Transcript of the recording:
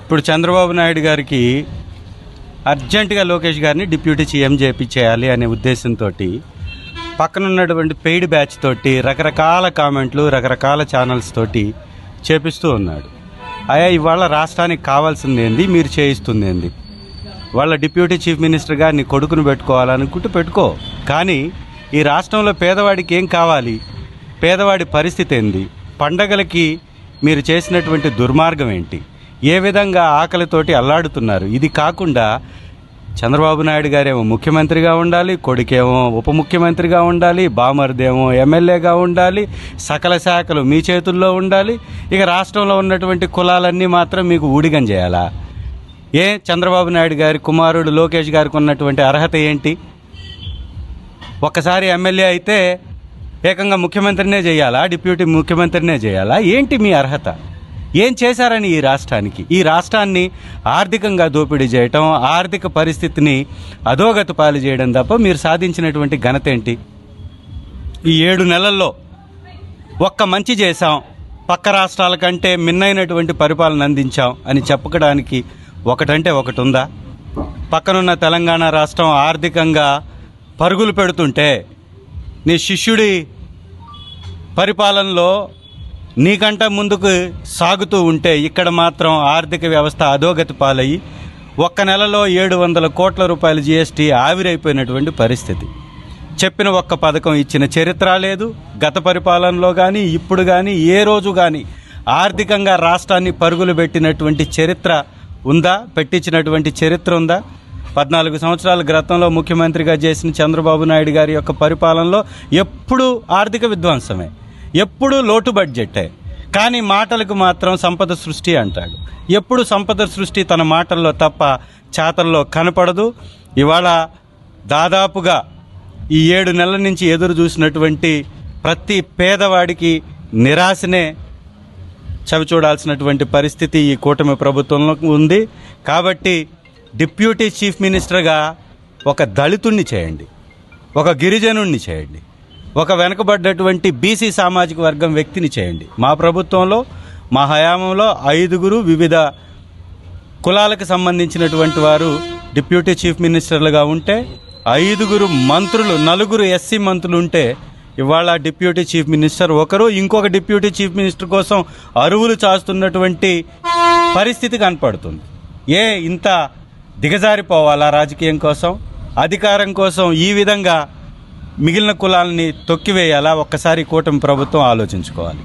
ఇప్పుడు చంద్రబాబు నాయుడు గారికి అర్జెంటుగా లోకేష్ గారిని డిప్యూటీ సీఎం చేయాలి అనే ఉద్దేశంతో పక్కనున్నటువంటి పెయిడ్ బ్యాచ్ తోటి రకరకాల కామెంట్లు రకరకాల ఛానల్స్ తోటి చేపిస్తూ ఉన్నాడు. అయ్యా, ఇవాళ రాష్ట్రానికి కావాల్సింది ఏంది, మీరు చేయిస్తుంది ఏంది? వాళ్ళ డిప్యూటీ చీఫ్ మినిస్టర్గా నీ కొడుకును పెట్టుకోవాలనుకుంటూ పెట్టుకో, కానీ ఈ రాష్ట్రంలో పేదవాడికి ఏం కావాలి, పేదవాడి పరిస్థితి ఏంది, పండగలకి మీరు చేసినటువంటి దుర్మార్గం ఏంటి, ఏ విధంగా ఆకలితోటి అల్లాడుతున్నారు? ఇది కాకుండా చంద్రబాబు నాయుడు గారేమో ముఖ్యమంత్రిగా ఉండాలి, కొడుకేమో ఉప ముఖ్యమంత్రిగా ఉండాలి, బామర్దేమో ఎమ్మెల్యేగా ఉండాలి, సకల శాఖలు మీ చేతుల్లో ఉండాలి. ఇక రాష్ట్రంలో ఉన్నటువంటి కులాలన్నీ మాత్రం మీకు ఊడిగం చేయాలా? చంద్రబాబు నాయుడు గారి కుమారుడు లోకేష్ గారికి ఉన్నటువంటి అర్హత ఏంటి? ఒక్కసారి ఎమ్మెల్యే అయితే ఏకంగా ముఖ్యమంత్రినే చేయాలా, డిప్యూటీ ముఖ్యమంత్రినే చేయాలా? ఏంటి మీ అర్హత? ఏం చేశారని ఈ రాష్ట్రాన్ని ఆర్థికంగా దోపిడీ చేయటం, ఆర్థిక పరిస్థితిని అధోగతి పాలు చేయడం తప్ప మీరు సాధించినటువంటి ఘనత ఏంటి? ఈ 7 నెలల్లో ఒక్క మంచి చేశాం, పక్క రాష్ట్రాల కంటే మిన్నైనటువంటి పరిపాలన అందించాం అని చెప్పడానికి ఒకటంటే ఒకటి ఉందా? పక్కనున్న తెలంగాణ రాష్ట్రం ఆర్థికంగా పరుగులు పెడుతుంటే నీ శిష్యుడి పరిపాలనలో నీకంట ముందుకు సాగుతూ ఉంటే ఇక్కడ మాత్రం ఆర్థిక వ్యవస్థ అధోగతి పాలయ్యి ఒక్క నెలలో 700 కోట్ల రూపాయల జీఎస్టీ ఆవిరైపోయినటువంటి పరిస్థితి. చెప్పిన ఒక్క పథకం ఇచ్చిన చరిత్ర లేదు. గత పరిపాలనలో కానీ ఇప్పుడు కానీ ఏ రోజు కానీ ఆర్థికంగా రాష్ట్రాన్ని పరుగులు పెట్టినటువంటి చరిత్ర ఉందా? పెట్టించినటువంటి చరిత్ర ఉందా? 14 సంవత్సరాల గతంలో ముఖ్యమంత్రిగా చేసిన చంద్రబాబు నాయుడు గారి యొక్క పరిపాలనలో ఎప్పుడూ ఆర్థిక విధ్వంసమే, ఎప్పుడూ లోటు బడ్జెటే, కానీ మాటలకు మాత్రం సంపద సృష్టి అంటాడు. ఎప్పుడు సంపద సృష్టి తన మాటల్లో తప్ప చేతల్లో కనపడదు. ఇవాళ దాదాపుగా ఈ 7 నెలల నుంచి ఎదురు చూసినటువంటి ప్రతి పేదవాడికి నిరాశనే చవిచూడాల్సినటువంటి పరిస్థితి ఈ కూటమి ప్రభుత్వంలో ఉంది. కాబట్టి డిప్యూటీ చీఫ్ మినిస్టర్గా ఒక దళితుణ్ణి చేయండి, ఒక గిరిజనుణ్ణి చేయండి, ఒక వెనుకబడ్డటువంటి బీసీ సామాజిక వర్గం వ్యక్తిని చేయండి. మా ప్రభుత్వంలో మా హయాంలో 5 వివిధ కులాలకు సంబంధించినటువంటి వారు డిప్యూటీ చీఫ్ మినిస్టర్లుగా ఉంటే 5 మంత్రులు, 4 ఎస్సీ మంత్రులు ఉంటే ఇవాళ డిప్యూటీ చీఫ్ మినిస్టర్ ఒకరు, ఇంకొక డిప్యూటీ చీఫ్ మినిస్టర్ కోసం అరువులు చాస్తున్నటువంటి పరిస్థితి కనపడుతుంది. ఇంత దిగజారిపోవాలా? రాజకీయం కోసం, అధికారం కోసం ఈ విధంగా మిగిలిన కులాలని తొక్కివేయాలా? ఒక్కసారి కూటమి ప్రభుత్వం ఆలోచించుకోవాలి.